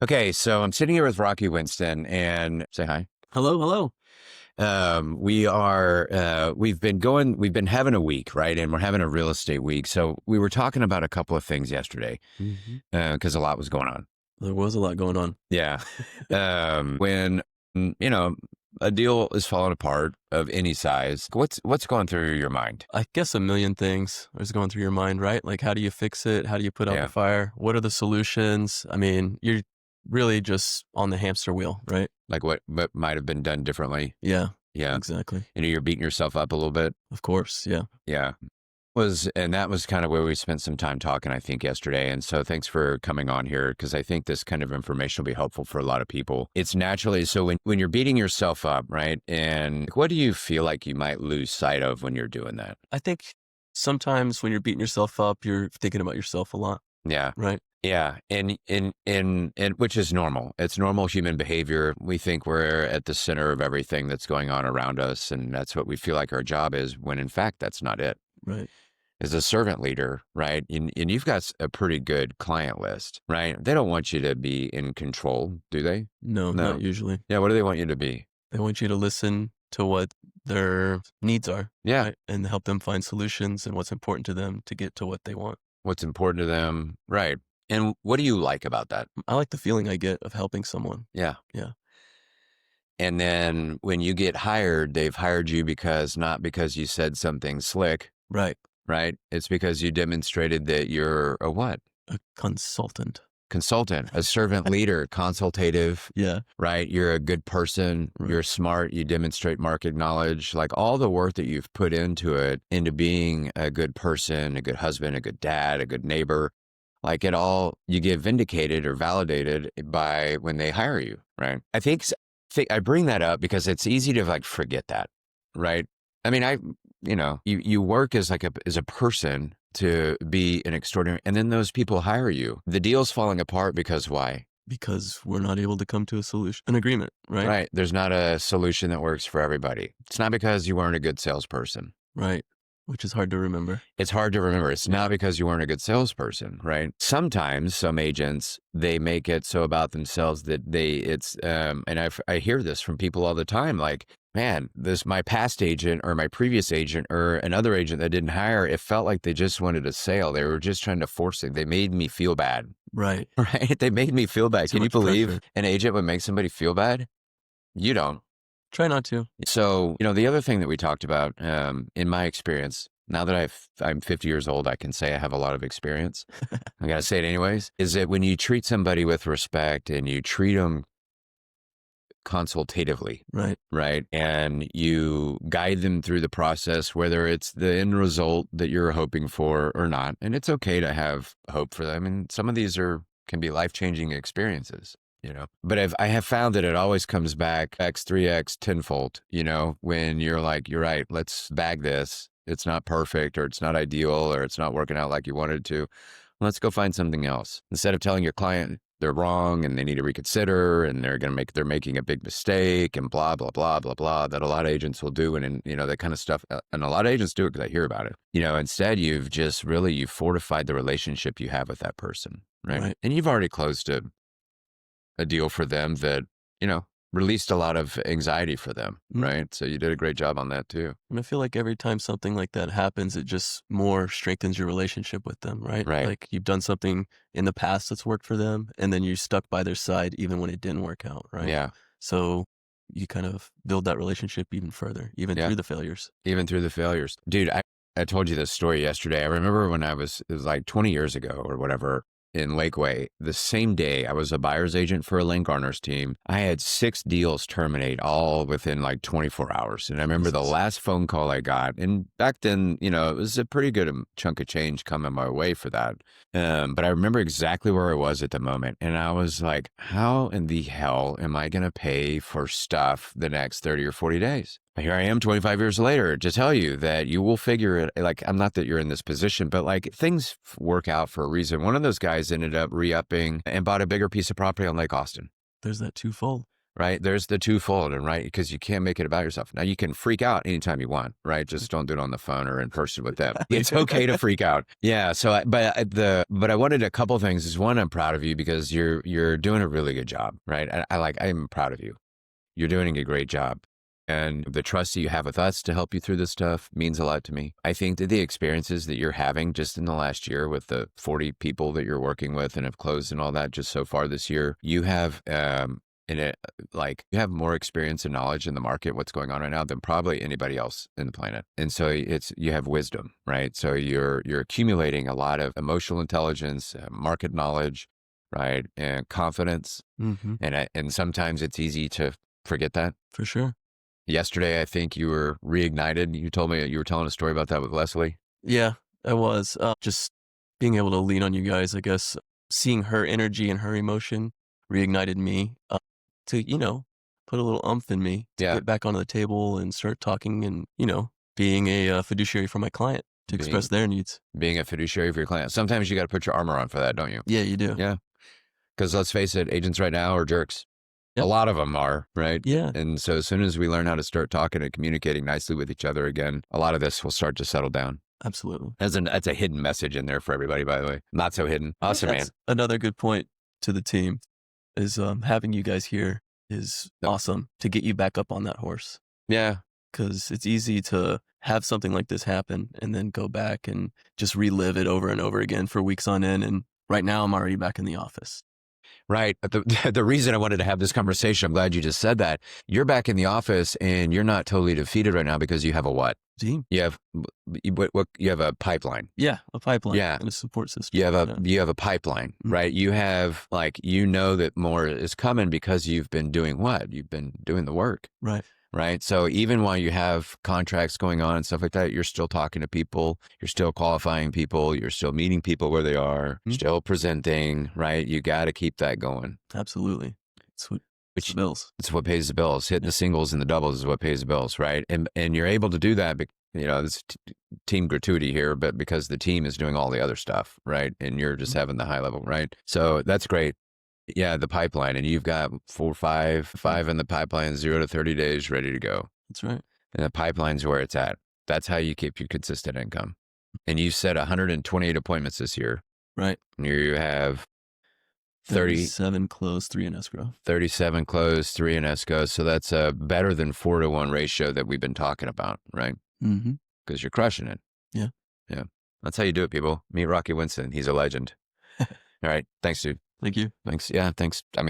Okay, so I'm sitting here with Rocky Winston and say hi. Hello, hello. We've been having a week, right? And we're having a real estate week. So we were talking about a couple of things yesterday because a lot was going on. There was a lot going on. Yeah. When, a deal is falling apart of any size, what's going through your mind? I guess a million things is going through your mind, right? Like, how do you fix it? How do you put out the Yeah. fire? What are the solutions? I mean, you're really just on the hamster wheel, right? Like what might have been done differently. Yeah, Yeah. exactly. And you're beating yourself up a little bit. Of course, yeah. Yeah. And that was kind of where we spent some time talking, I think, yesterday. And so thanks for coming on here because I think this kind of information will be helpful for a lot of people. It's naturally so when you're beating yourself up, right? And what do you feel like you might lose sight of when you're doing that? I think sometimes when you're beating yourself up, you're thinking about yourself a lot, Yeah. right? Yeah. And which is normal. It's normal human behavior. We think we're at the center of everything that's going on around us. And that's what we feel like our job is, when in fact, that's not it. Right. As a servant leader, right? And you've got a pretty good client list, right? They don't want you to be in control, do they? No, No. not usually. Yeah. What do they want you to be? They want you to listen to what their needs are, Yeah. right? And help them find solutions and what's important to them to get to what they want. What's important to them. Right. And what do you like about that? I like the feeling I get of helping someone. Yeah. Yeah. And then when you get hired, they've hired you not because you said something slick, Right. right? It's because you demonstrated that you're a what? A consultant. Consultant, a servant leader, consultative, Yeah. right? You're a good person. Right. You're smart. You demonstrate market knowledge, like all the work that you've put into being a good person, a good husband, a good dad, a good neighbor, like it all, you get vindicated or validated by when they hire you, right? I bring that up because it's easy to like forget that, right? I mean, you work as as a person to be an extraordinary, and then those people hire you. The deal's falling apart because why? Because we're not able to come to an agreement, right? Right. There's not a solution that works for everybody. It's not because you weren't a good salesperson. Right. Which is hard to remember. It's hard to remember. It's not because you weren't a good salesperson, right? Sometimes some agents, they make it so about themselves that I hear this from people all the time, like, man, my past agent or my previous agent or another agent that didn't hire, it felt like they just wanted a sale. They were just trying to force it. They made me feel bad, Right. right? They made me feel bad. Too Can you much believe pressure. an agent would make somebody feel bad? You don't. Try not to. So, the other thing that we talked about, in my experience, now that I'm 50 years old, I can say I have a lot of experience. I got to say it anyways, is that when you treat somebody with respect and you treat them consultatively, Right. right? And you guide them through the process, whether it's the end result that you're hoping for or not. And it's okay to have hope for them. And some of these can be life-changing experiences. But I have found that it always comes back X, 3X, tenfold, when you're like, you're right, let's bag this. It's not perfect or it's not ideal or it's not working out like you wanted to. Let's go find something else. Instead of telling your client they're wrong and they need to reconsider and they're making a big mistake and blah, blah, blah, blah, blah, that a lot of agents will do. And that kind of stuff. And a lot of agents do it because I hear about it. Instead you've fortified the relationship you have with that person. Right. And you've already closed a deal for them that, released a lot of anxiety for them, right? So you did a great job on that too. And I feel like every time something like that happens, it just more strengthens your relationship with them, right? Right. Like you've done something in the past that's worked for them, and then you stuck by their side even when it didn't work out, right? Yeah. So you kind of build that relationship even further, even through the failures. Even through the failures. Dude, I told you this story yesterday. I remember when it was like 20 years ago or whatever, in Lakeway, the same day I was a buyer's agent for a Lane Garner's team. I had 6 deals terminate all within like 24 hours. And I remember the last phone call I got, and back then, it was a pretty good chunk of change coming my way for that. But I remember exactly where I was at the moment. And I was like, how in the hell am I going to pay for stuff the next 30 or 40 days? Here I am 25 years later to tell you that you will figure it. Like, I'm not that you're in this position, but like things work out for a reason. One of those guys ended up re-upping and bought a bigger piece of property on Lake Austin. There's that twofold. right? There's the twofold, and right, because you can't make it about yourself. Now you can freak out anytime you want, right? Just don't do it on the phone or in person with them. It's okay to freak out. Yeah. So, but I wanted a couple things. Is one, I'm proud of you because you're doing a really good job, right? I'm proud of you. You're doing a great job. And the trust that you have with us to help you through this stuff means a lot to me. I think that the experiences that you're having just in the last year with the 40 people that you're working with and have closed and all that just so far this year, you have, you have more experience and knowledge in the market, what's going on right now, than probably anybody else in the planet. And so you have wisdom, right? So you're accumulating a lot of emotional intelligence, market knowledge, right? And confidence. Mm-hmm. And sometimes it's easy to forget that. For sure. Yesterday, I think you were reignited. You told me you were telling a story about that with Leslie. Yeah, I was. Just being able to lean on you guys, I guess, seeing her energy and her emotion reignited me to, put a little umph in me to Yeah. get back onto the table and start talking and, being a fiduciary for my client to express their needs. Being a fiduciary for your client. Sometimes you got to put your armor on for that, don't you? Yeah, you do. Yeah. Because let's face it, agents right now are jerks. Yep. A lot of them are, right? Yeah. And so as soon as we learn how to start talking and communicating nicely with each other again, a lot of this will start to settle down. Absolutely. That's a hidden message in there for everybody, by the way. Not so hidden. Awesome, man. Another good point to the team is having you guys here is awesome to get you back up on that horse. Yeah. Because it's easy to have something like this happen and then go back and just relive it over and over again for weeks on end. And right now I'm already back in the office. Right. But the reason I wanted to have this conversation, I'm glad you just said that. You're back in the office and you're not totally defeated right now because you have a what? Team. You have you have a pipeline. Yeah, a pipeline. Yeah. And a support system. You have a pipeline, right? You have that more is coming because you've been doing what? You've been doing the work. Right. Right. So even while you have contracts going on and stuff like that, you're still talking to people, you're still qualifying people, you're still meeting people where they are, still presenting, right? You got to keep that going. Absolutely. It's what pays the bills. It's what pays the bills. Hitting the singles and the doubles is what pays the bills, right? And you're able to do that, this team gratuity here, but because the team is doing all the other stuff, right? And you're just having the high level, right? So that's great. Yeah, the pipeline, and you've got 4 or 5 in the pipeline, 0 to 30 days ready to go. That's right. And the pipeline's where it's at. That's how you keep your consistent income. And you set 128 appointments this year. Right. And you have 37 closed, 3 in escrow. 37 closed, 3 in escrow. So that's a better than 4-to-1 ratio that we've been talking about, right? Mm-hmm. Because you're crushing it. Yeah. Yeah. That's how you do it, people. Meet Rocky Winston. He's a legend. All right. Thanks, dude. Thank you. Thanks. Yeah, thanks. I mean,